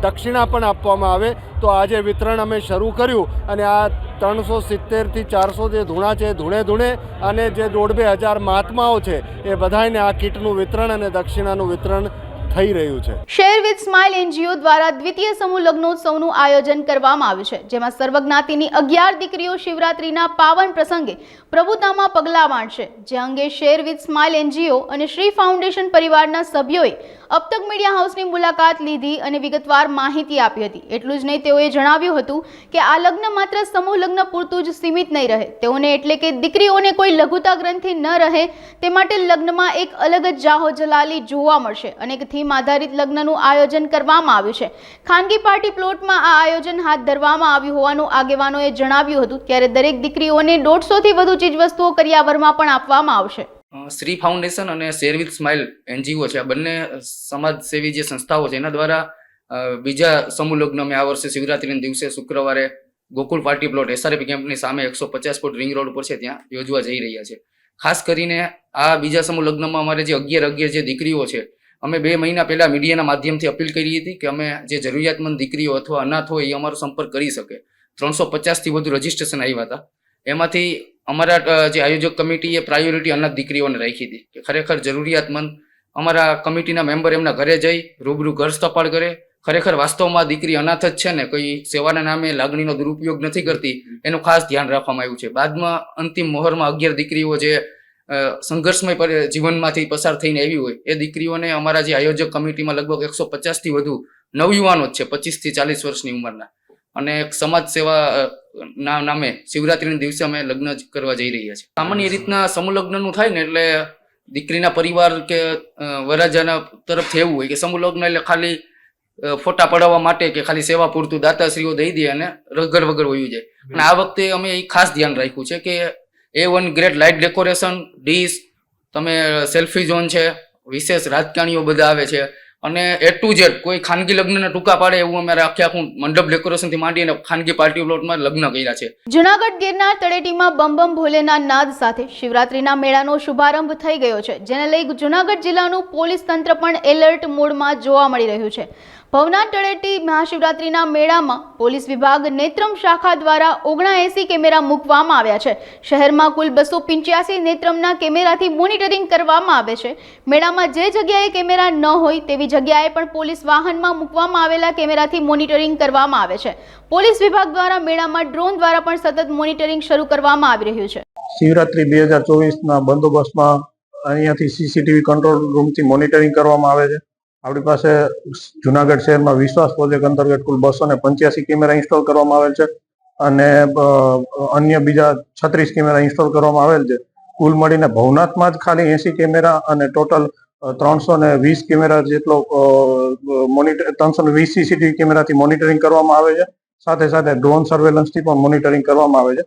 દક્ષિણા પણ આપવામાં આવે. તો આજે વિતરણ અમે શરૂ કર્યું અને આ 370 થી 400 જે ધૂણા છે ધૂણે અને જે 1.5-2 હજાર મહાત્માઓ છે એ બધાને આ કીટનું વિતરણ અને દક્ષિણાનું વિતરણ થઈ રહ્યું છે. શેર વિથ સ્માઇલ એનજીઓ દ્વારા દ્વિતીય સમૂહ લગ્નોત્સવનું આયોજન કરવામાં આવ્યું છે, જેમાં સર્વજ્ઞાતિની 11 દીકરીઓ શિવરાત્રીના પાવન પ્રસંગે પ્રભુતામાં પગલાં માંડશે. જે અંગે શેર વિથ સ્માઇલ એનજીઓ અને શ્રી ફાઉન્ડેશન પરિવારના સભ્યોએ અબતક મીડિયા હાઉસની મુલાકાત લીધી અને વિગતવાર માહિતી આપી હતી. એટલું જ નહીં, તેઓએ જણાવ્યું હતું કે આ લગ્ન માત્ર સમૂહ લગ્ન પૂરતું જ સીમિત નહીં રહે. તેઓને એટલે કે દીકરીઓને કોઈ લઘુતા ગ્રંથિ ન રહે તે માટે લગ્નમાં એક અલગ જ જાહો જલાલી જોવા મળશે. અનેક થીમ આધારિત લગ્નનું આયોજન કરવામાં આવ્યું છે. ખાનગી પાર્ટી પ્લોટમાં આ આયોજન હાથ ધરવામાં આવ્યું હોવાનું આગેવાનોએ જણાવ્યું હતું. ત્યારે દરેક દીકરીઓને 150 થી વધુ ચીજવસ્તુઓ કરિયાવરમાં પણ આપવામાં આવશે. શ્રી ફાઉન્ડેશન અને શેર વિથ સ્માઇલ એનજીઓ છે, આ બંને સમાજસેવી જે સંસ્થાઓ છે એના દ્વારા બીજા સમૂહ લગ્ન અમે આ વર્ષે શિવરાત્રીના દિવસે શુક્રવારે ગોકુળ પાર્ટી પ્લોટ SRP કેમ્પની સામે 150 ફૂટ રિંગ રોડ ઉપર છે ત્યાં યોજવા જઈ રહ્યા છે. ખાસ કરીને આ બીજા સમૂહ લગ્નમાં અમારે જે 11 જે દીકરીઓ છે, અમે 2 મહિના પહેલા મીડિયાના માધ્યમથી અપીલ કરી હતી કે અમે જે જરૂરિયાતમંદ દીકરીઓ અથવા અનાથ હોય એ અમારો સંપર્ક કરી શકે. 350 થી વધુ રજીસ્ટ્રેશન આવ્યા હતા. એમાંથી અમારા જે આયોજક કમિટીએ પ્રાયોરિટી અનાથ દીકરીઓને રાખી હતી કે ખરેખર જરૂરિયાતમંદ અમારા કમિટીના મેમ્બર એમના ઘરે જઈ રૂબરૂ ઘર સ્થપાળ કરે, ખરેખર વાસ્તવમાં દીકરી અનાથ જ છે ને કોઈ સેવાના નામે લાગણીનો દુરુપયોગ નથી કરતી એનું ખાસ ધ્યાન રાખવામાં આવ્યું છે. બાદમાં અંતિમ મોહરમાં 11 દીકરીઓ જે સંઘર્ષમય જીવનમાંથી પસાર થઈને આવી હોય એ દીકરીઓને અમારા જે આયોજક કમિટીમાં લગભગ 150 થી વધુ નવયુવાનો જ છે 25 થી 40 વર્ષની ઉંમરના, અને એક સમાજ સેવા ના નામે શિવરાત્રીના દિવસે અમે લગ્ન કરવા જઈ રહ્યા છીએ. સામાન્ય રીતના સમૂહ લગ્નનું થાય ને એટલે દીકરીના પરિવાર કે વરરાજાના તરફથી એવું હોય કે સમૂહ લગ્ન એટલે ખાલી ફોટા પડાવવા માટે કે ખાલી સેવા પૂરતું દાતાશ્રીઓ દઈ દે અને રગર વગર વયું જાય. અને આ વખતે અમે એ ખાસ ધ્યાન રાખ્યું છે કે A1 grade light decoration, dish, તમે સેલ્ફી ઝોન છે, વિશેષ રાજકારણીઓ બધા આવે છે, અને A to Z કોઈ ખાનગી લગ્નના ટૂંકા પાડે એવું અમારે આખું મંડપ ડેકોરેશનથી માંડી અને ખાનગી પાર્ટી પ્લોટમાં લગ્ન કર્યા છે. જૂનાગઢ ગિરનાર તળેટીમાં બમ બમ ભોલેના નાદ સાથે શિવરાત્રીના મેળાનો શુભારંભ થઈ ગયો છે, જેને લઈ જૂનાગઢ જિલ્લાનું પોલીસ તંત્ર પણ એલર્ટ મોડમાં જોવા મળી રહ્યું છે. ભવનાથ તળેટી મહાશિવરાત્રીના મેળામાં પોલીસ વિભાગ નેત્રમ શાખા દ્વારા 79 કેમેરા મૂકવામાં આવ્યા છે. શહેરમાં કુલ 285 નેત્રમના કેમેરાથી મોનિટરિંગ કરવામાં આવે છે. મેળામાં જે જગ્યાએ કેમેરા ન હોય તેવી જગ્યાએ પણ પોલીસ વાહનમાં મૂકવામાં આવેલા કેમેરાથી મોનિટરિંગ કરવામાં આવે છે. પોલીસ વિભાગ દ્વારા મેળામાં ડ્રોન દ્વારા પણ સતત મોનિટરિંગ શરૂ કરવામાં આવી રહ્યું છે. શિવરાત્રી 2024ના બંદોબસ્તમાં અહીંયાથી સીસીટીવી કંટ્રોલ રૂમથી મોનિટરિંગ કરવામાં આવે છે. આપણી પાસે જુનાગઢ શહેરમાં વિશ્વાસ પ્રોજેક્ટ અંતર્ગત કુલ 285 કેમેરા ઇન્સ્ટોલ કરવામાં આવેલ છે અને અન્ય બીજા 36 કેમેરા ઇન્સ્ટોલ કરવામાં આવેલ છે. કુલ મળીને ભવનાથમાં જ ખાલી 80 કેમેરા અને ટોટલ 320 કેમેરા જેટલો 320 સીસીટીવી કેમેરાથી મોનિટરિંગ કરવામાં આવે છે. સાથે સાથે ડ્રોન સર્વેલન્સથી પણ મોનિટરિંગ કરવામાં આવે છે.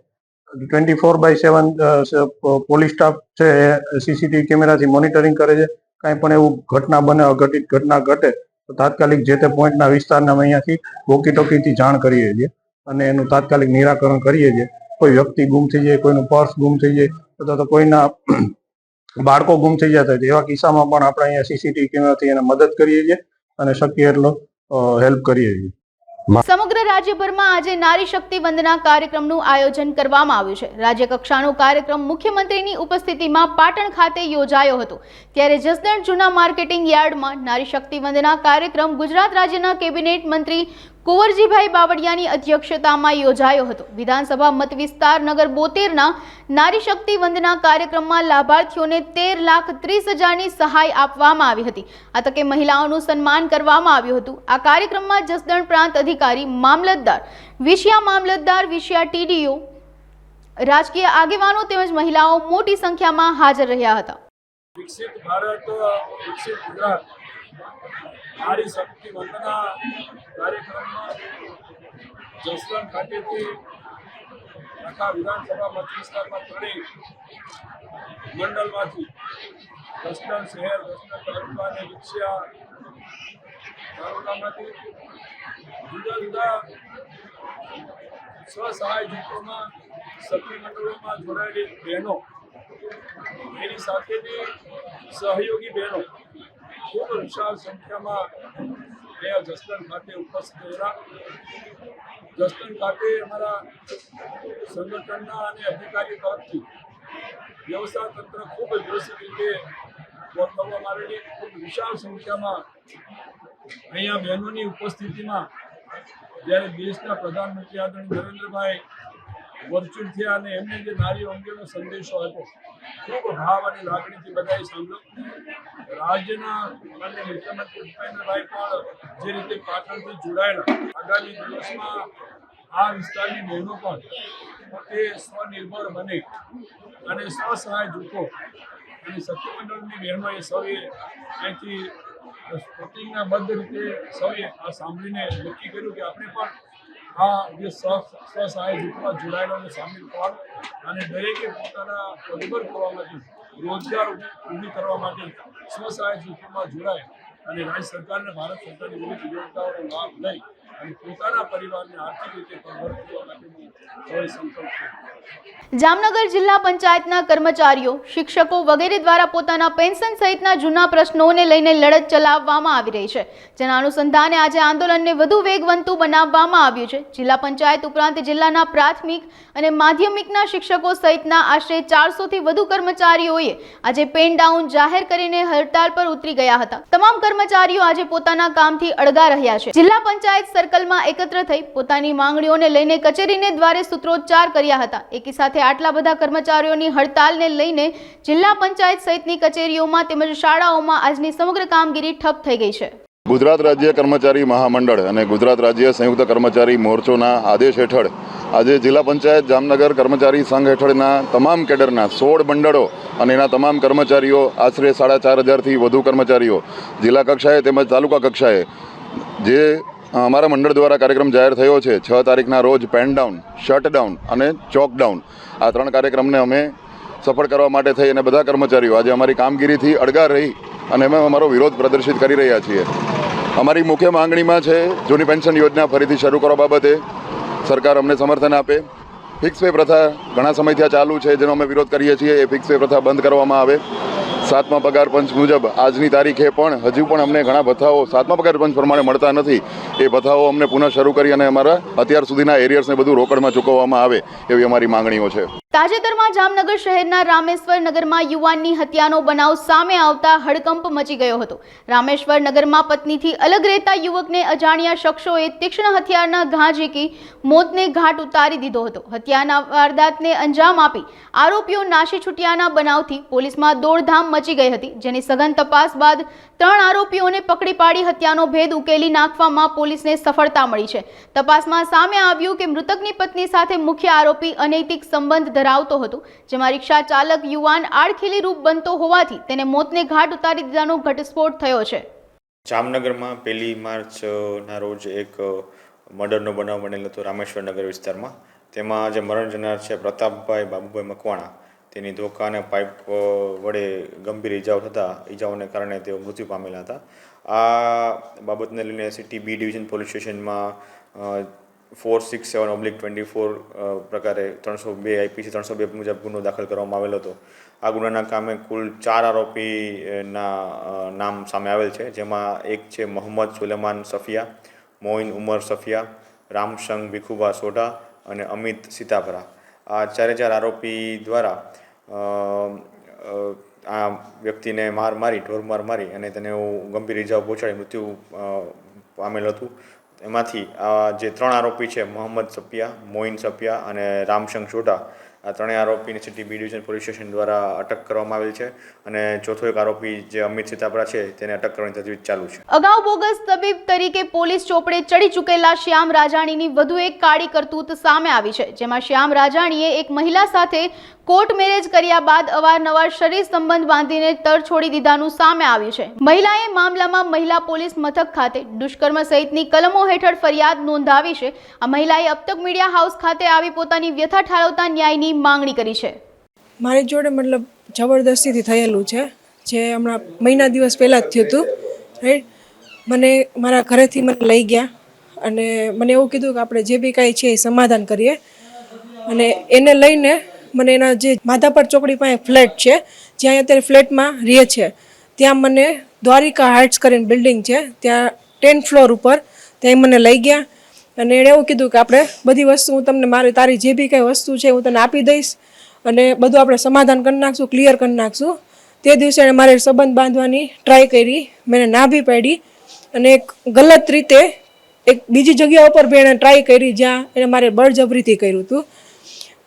24/7 પોલીસ સ્ટાફ છે એ સીસીટીવી કેમેરાથી મોનિટરિંગ કરે છે. કાંઈ પણ એવું ઘટના બને, અઘટિત ઘટના ઘટે તો તાત્કાલિક જે તે પોઈન્ટના વિસ્તારને અમે અહીંયાથી વોકી ટોકીથી જાણ કરીએ છીએ અને એનું તાત્કાલિક નિરાકરણ કરીએ છીએ. કોઈ વ્યક્તિ ગુમ થઈ જાય, કોઈનું પર્સ ગુમ થઈ જાય અથવા તો કોઈના બાળકો ગુમ થઈ જતા હોય એવા કિસ્સામાં પણ આપણે અહીંયા સીસીટીવી કેમેરાથી એને મદદ કરીએ છીએ અને શક્ય એટલો હેલ્પ કરીએ છીએ. સમગ્ર રાજ્યભરમાં આજે નારી શક્તિ વંદના કાર્યક્રમનું આયોજન કરવામાં આવ્યું છે. રાજ્ય કક્ષાનો કાર્યક્રમ મુખ્યમંત્રીની ઉપસ્થિતિમાં પાટણ ખાતે યોજાયો હતો. ત્યારે જસદણ જૂના માર્કેટિંગ યાર્ડમાં નારી શક્તિ વંદના કાર્યક્રમ ગુજરાત રાજ્યના કેબિનેટ મંત્રી કુંવરજીભાઈ બાવળિયાની અધ્યક્ષતામાં યોજાયો હતો. વિધાનસભા મત વિસ્તાર નગર 72ના નારી શક્તિ વંદના કાર્યક્રમમાં લાભાર્થીઓને 13,30,000ની સહાય આપવામાં આવી હતી. આ તકે મહિલાઓનું સન્માન કરવામાં આવ્યું હતું. આ કાર્યક્રમમાં જસદણ પ્રાંત અધિકારી, મામલતદાર, વિષયા TDO, રાજકીય આગેવાનો તેમજ મહિલાઓ મોટી સંખ્યામાં હાજર રહ્યા હતા. વિકસિત ભારત, વિકસિત ગુજરાત નારી શક્તિ વંદના કાર્યક્રમમાં જસદણ ખાતેથી આખા વિધાનસભા મત વિસ્તારમાં ત્રણેય મંડળમાંથી જસદણ શહેર, જસદણ તાલુકા અને વિકસિયા તાલુકામાંથી જુદા જુદા સ્વસહાય જૂથોમાં, સખી મંડળોમાં જોડાયેલી બહેનો, એની સાથેની સહયોગી બહેનો ખૂબ વિશાળ સંખ્યામાં અહીંયા જસદણ ખાતે ઉપસ્થિત રહ્યા. જસદણ ખાતે અમારા સંગઠનના અને અધિકારીઓ તરફથી વ્યવસ્થા તંત્ર ખૂબ વ્યવસ્થિત રીતે ગોઠવવામાં આવેલી. ખૂબ વિશાળ સંખ્યામાં અહીંયા બહેનોની ઉપસ્થિતિમાં જ્યારે દેશના પ્રધાનમંત્રી આદરણીય નરેન્દ્રભાઈ વર્ચ્યુઅલ થયા અને એમને જે નારીઓ અંગેનો સંદેશો હતો ખૂબ ભાવ અને લાગણીથી બધાએ સાંભળ્યો. રાજ્યના માનનીય મુખ્યમંત્રી ભૂપેન્દ્રભાઈ પણ જે રીતે પાટણથી જોડાયેલા, આગામી દિવસમાં આ વિસ્તારની બહેનો પણ પોતે સ્વનિર્ભર બને અને સ્વસહાય જૂથો અને સખી મંડળની બહેનોએ સૌએ અહીંથી પ્રતિજ્ઞાબદ્ધ રીતે સૌએ આ સાંભળીને નક્કી કર્યું કે આપણે પણ આ જે સ્વસહાય જૂથમાં જોડાયેલાને સામેલ થવાનું અને દરેકે પોતાના પગભર કરવા માટે, રોજગાર ઊભી કરવા માટે સ્વસહાય જૂથોમાં જોડાય અને રાજ્ય સરકાર અને ભારત સરકારની વિવિધ યોજનાઓનો લાભ લઈ અને પોતાના પરિવારને આર્થિક રીતે પરવર કરવા માટેનો હવે સંકલ્પ છે. જામનગર જિલ્લા પંચાયતના કર્મચારીઓ, શિક્ષકો વગેરે દ્વારા પોતાના પેન્શન સહિતના જૂના પ્રશ્નોને લઈને લડત ચલાવવામાં આવી રહી છે. જેના અનુસંધાને આજે આંદોલનને વધુ વેગવંતુ બનાવવામાં આવ્યું છે. જિલ્લા પંચાયત ઉપરાંત જિલ્લાના પ્રાથમિક અને માધ્યમિકના શિક્ષકો સહિતના આશરે 400થી વધુ કર્મચારીઓએ આજે પેન ડાઉન જાહેર કરીને હડતાળ પર ઉતરી ગયા હતા. તમામ કર્મચારીઓ આજે પોતાના કામથી અળગા રહ્યા છે. જિલ્લા પંચાયત સર્કલમાં એકત્ર થઈ પોતાની માંગણીઓને લઈને કચેરીને દ્વારે સૂત્રોચ્ચાર કર્યા હતા. એકી સાથે આટલા બધા કર્મચારીઓની હડતાલને લઈને જિલ્લા પંચાયત સહિતની કચેરીઓમાં તેમજ શાળાઓમાં આજની સમગ્ર કામગીરી ઠપ થઈ ગઈ છે. ગુજરાત રાજ્ય કર્મચારી મહામંડળ અને ગુજરાત રાજ્ય સંયુક્ત કર્મચારી મોરચોના આદેશ હેઠળ આજે જિલ્લા પંચાયત જામનગર કર્મચારી સંઘ હેઠળના તમામ કેડરના 16 મંડળો અને એના તમામ કર્મચારીઓ આશરે 4500થી વધુ કર્મચારીઓ જિલ્લા કક્ષાએ તેમજ તાલુકા કક્ષાએ જે અમારા મંડળ દ્વારા કાર્યક્રમ જાહેર થયો છે 6 તારીખના રોજ પેન ડાઉન, શટ ડાઉન અને ચોક ડાઉન, આ 3 કાર્યક્રમને અમે સફળ કરવા માટે થઈ અને બધા કર્મચારીઓ આજે અમારી કામગીરીથી અળગા રહી અને અમે અમારો વિરોધ પ્રદર્શિત કરી રહ્યા છીએ. અમારી મુખ્ય માંગણીમાં છે જૂની પેન્શન યોજના ફરીથી શરૂ કરવા બાબતે સરકાર અમને સમર્થન આપે. ફિક્સ પે પ્રથા ઘણા સમયથી આ ચાલુ છે જેનો અમે વિરોધ કરીએ છીએ. એ ફિક્સ પે પ્રથા બંધ કરવામાં આવે. 7મા પગાર પંચ મુજબ આજની તારીખે પણ હજુ પણ અમને ઘણા ભથ્થાઓ 7મા પગાર પંચ પ્રમાણે મળતા નથી. એ ભથ્થાઓ અમને પુનઃ શરૂ કરી અને અમારા અત્યાર સુધીના એરિયર્સને બધું રોકડમાં ચૂકવવામાં આવે એવી અમારી માંગણીઓ છે. તાજેતરમાં જામનગર શહેરના રામેશ્વર નગરમાં યુવાનની હત્યાનો બનાવ સામે આવતા હડકંપ મચી ગયો હતો. રામેશ્વર નગરમાં પત્નીથી અલગ રહેતા યુવકને અજાણ્યા શખ્સોએ તીક્ષ્ણ હથિયારના ઘા ઝીકી મોતને ઘાટ ઉતારી દીધો હતો. હત્યાના વારદાતને અંજામ આપી આરોપીઓ નાસી છૂટ્યાના બનાવથી પોલીસમાં દોડધામ મચી ગઈ હતી. જેની સઘન તપાસ બાદ 3 આરોપીઓને પકડી પાડી હત્યાનો ભેદ ઉકેલી નાખવામાં પોલીસને સફળતા મળી છે. તપાસમાં સામે આવ્યું કે મૃતકની પત્ની સાથે મુખ્ય આરોપી અનૈતિક સંબંધ ધરાવતો હતો, જેમાં રિક્ષા ચાલક યુવાન આડખીલી રૂપ બનતો હોવાથી તેને મોતને ઘાટ ઉતારી દીધાનો ઘટસ્ફોટ થયો છે. જામનગરમાં 1 માર્ચના રોજ એક મર્ડરનો બનાવ બનેલો હતો રામેશ્વર નગર વિસ્તારમાં. તેમાં જે મરણ જનાર છે પ્રતાપભાઈ બાબુભાઈ મકવાણા, તેની ધોકા અને પાઇપ વડે ગંભીર ઈજાઓને કારણે તેઓ મૃત્યુ પામેલા હતા. આ બાબતને લઈને સિટી બી ડિવિઝન પોલીસ સ્ટેશનમાં 467/24 પ્રકારે 302 IPC 302 મુજબ ગુનો દાખલ કરવામાં આવેલો હતો. આ ગુનાના કામે કુલ 4 આરોપીના નામ સામે આવેલ છે, જેમાં એક છે મોહમ્મદ સુલેમાન સફિયા, મોઇન ઉમર સફિયા, રામશંગ ભીખુભા સોઢા અને અમિત સીતાપરા. આ 4 આરોપી દ્વારા આ વ્યક્તિને ઢોર મારી અને તેને ગંભીર ઇજાઓ પહોંચાડી મૃત્યુ પામેલ હતું. એમાંથી આ જે 3 આરોપી છે મોહમ્મદ સફિયા, મોઇન સફિયા અને રામશંગ સોઢા, આ 3 આરોપીને city B division police station દ્વારા અટક કરવામાં આવેલ છે અને ચોથો એક આરોપી જે અમિત સીતાપરા છે તેને અટક કરવાની તજવીજ ચાલુ છે. અગાઉ બોગસ તબીબ તરીકે પોલીસ ચોપડે ચડી ચૂકેલા શ્યામ રાજાણીની વધુ એક કાળી કરતૂત સામે આવી છે, જેમાં શ્યામ રાજાણીએ એક મહિલા સાથે કોર્ટ મેરેજ કર્યા બાદ અવારનવાર શરીર સંબંધ બાંધીને તર છોડી દીધાનું સામે આવ્યું છે. મહિલાએ મામલામાં મહિલા પોલીસ મથક ખાતે દુષ્કર્મ સહિતની કલમો હેઠળ ફરિયાદ નોંધાવી છે. આ મહિલાએ અબતક મીડિયા હાઉસ ખાતે આવી પોતાની વ્યથા ઠાલવતા ન્યાયની માંગણી કરી છે. મારી જોડે મતલબ જબરદસ્તીથી થયેલું છે, જે હમણાં મહિના દિવસ પહેલાં જ થયું હતું. રાઈટ, મને મારા ઘરેથી મને લઈ ગયા અને મને એવું કીધું કે આપણે જે બી કાંઈ છે એ સમાધાન કરીએ. અને એને લઈને મને એના જે માધાપર ચોકડી પાસે ફ્લેટ છે, જ્યાં અત્યારે ફ્લેટમાં રહે છે, ત્યાં મને દ્વારિકા હાઇટ્સ કરીને બિલ્ડિંગ છે, ત્યાં 10th ફ્લોર ઉપર ત્યાં મને લઈ ગયા અને એણે એવું કીધું કે આપણે બધી વસ્તુ હું તમને તારી જે બી કાંઈ વસ્તુ છે હું તને આપી દઈશ અને બધું આપણે સમાધાન કરી નાખશું, ક્લિયર કરી નાખશું. તે દિવસે એણે મારે સંબંધ બાંધવાની ટ્રાય કરી, મેં ના બી પાડી અને એક ગલત રીતે એક બીજી જગ્યા ઉપર બી એણે ટ્રાય કરી જ્યાં એને મારે બળજબરીથી કર્યું હતું.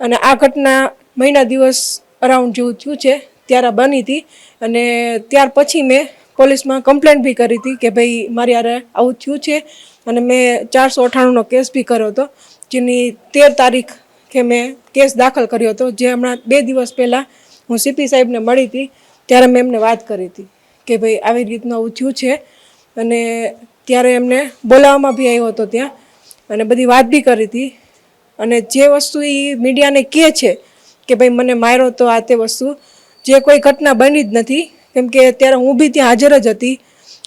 અને આ ઘટના મહિના દિવસ અરાઉન્ડ જેવું થયું છે ત્યારે બની હતી અને ત્યાર પછી મેં પોલીસમાં કમ્પ્લેન્ટ બી કરી હતી કે ભાઈ મારી યારે આવું થયું છે અને મેં 498નો કેસ બી કર્યો હતો, જેની 13 તારીખ કે મેં કેસ દાખલ કર્યો હતો. જે હમણાં 2 દિવસ પહેલાં હું CP સાહેબને મળી હતી ત્યારે મેં એમને વાત કરી હતી કે ભાઈ આવી રીતનું આવું થયું છે અને ત્યારે એમને બોલાવવામાં બી આવ્યો હતો ત્યાં અને બધી વાત બી કરી હતી. અને જે વસ્તુ એ મીડિયાને કહે છે કે ભાઈ મને માર્યો તો આ તે વસ્તુ, જે કોઈ ઘટના બની જ નથી, કેમ કે ત્યારે હું બી ત્યાં હાજર જ હતી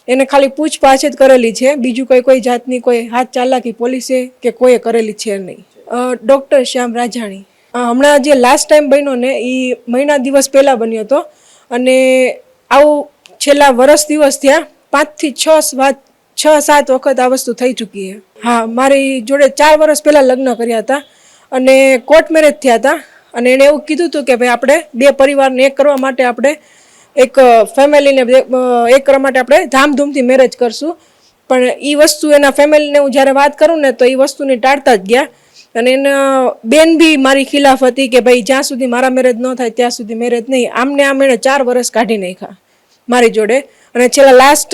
એને ખાલી પૂછપાછ જ કરેલી છે, બીજું કોઈ જાતની કોઈ હાથ ચાલાકી પોલીસે કે કોઈએ કરેલી છે નહીં. ડૉક્ટર શ્યામ રાજાણી હમણાં જે લાસ્ટ ટાઈમ બન્યો ને એ મહિના દિવસ પહેલાં બન્યો હતો, અને આવું છેલ્લા વર્ષ દિવસ થયા 5 થી 6-7 વખત આ વસ્તુ થઈ ચૂકી છે. હા, મારી જોડે 4 વર્ષ પહેલાં લગ્ન કર્યા હતા અને કોર્ટ મેરેજ થયા હતા, અને એણે એવું કીધું હતું કે ભાઈ આપણે 2 પરિવારને એક કરવા માટે આપણે એક ફેમિલીને એક કરવા માટે આપણે ધામધૂમથી મેરેજ કરશું. પણ એ વસ્તુ એના ફેમિલીને હું જ્યારે વાત કરું ને તો એ વસ્તુને ટાળતા જ ગયા, અને એના બેન બી મારી ખિલાફ હતી કે ભાઈ જ્યાં સુધી મારા મેરેજ ન થાય ત્યાં સુધી મેરેજ નહીં. આમને આમ એણે 4 વર્ષ કાઢી નાખ્યા મારી જોડે, અને છેલ્લા લાસ્ટ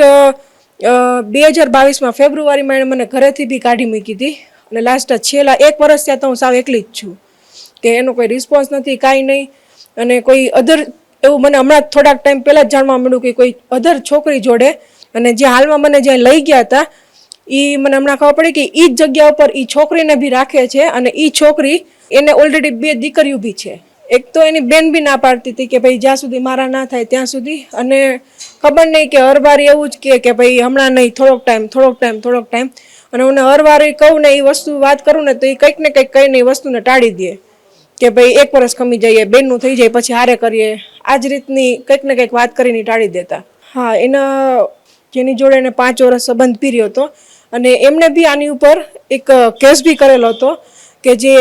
2022માં ફેબ્રુઆરીમાં એણે મને ઘરેથી બી કાઢી મૂકી હતી, અને લાસ્ટ છેલ્લા 1 વર્ષ ત્યાં તો હું સાવ એકલી જ છું કે એનો કોઈ રિસ્પોન્સ નથી, કાંઈ નહીં. અને કોઈ અધર એવું મને હમણાં થોડાક ટાઈમ પહેલાં જ જાણવા મળ્યું કે કોઈ અધર છોકરી જોડે, અને જે હાલમાં મને જ્યાં લઈ ગયા હતા એ મને હમણાં ખબર પડી કે એ જ જગ્યા ઉપર એ છોકરીને બી રાખે છે, અને એ છોકરી એને ઓલરેડી 2 દીકરીઓ બી છે. એક તો એની બેન બી ના પાડતી હતી કે ભાઈ જ્યાં સુધી મારા ના થાય ત્યાં સુધી, અને ખબર નહીં કે હરવારી એવું જ કે ભાઈ હમણાં નહીં, થોડોક ટાઈમ, અને હું હરવારી કહું ને એ વસ્તુ વાત કરું ને તો એ કંઈક ને કંઈક કહીને એ વસ્તુને ટાળી દે કે ભાઈ 1 વર્ષ ખમી જઈએ, બેનનું થઈ જાય પછી હારે કરીએ, આ જ રીતની કંઈક ને કંઈક વાત કરીને ટાળી દેતા. હા, એના જેની જોડે એને 5 વર્ષ સંબંધ પીર્યો હતો, અને એમને બી આની ઉપર એક કેસ બી કરેલો હતો કે જે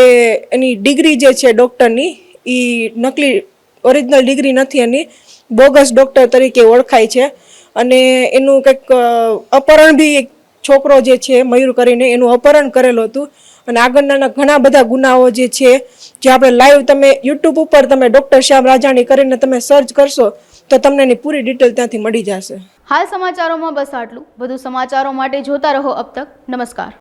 એની ડિગ્રી જે છે ડૉક્ટરની એ નકલી, ઓરિજિનલ ડિગ્રી નથી એની, બોગસ ડૉક્ટર તરીકે ઓળખાય છે. અને એનું કંઈક અપહરણ બી એક છોકરો જે છે મયુર કરીને એનું અપહરણ કરેલું હતું, અને આગળના ઘણા બધા ગુનાઓ જે છે જે આપણે લાઈવ તમે યુટ્યુબ ઉપર તમે ડૉક્ટર શ્યામ રાજાણી કરીને તમે સર્ચ કરશો તો તમને એની પૂરી ડિટેલ ત્યાંથી મળી જશે. હાલ સમાચારોમાં બસ આટલું. વધુ સમાચારો માટે જોતા રહો અબ તક. નમસ્કાર.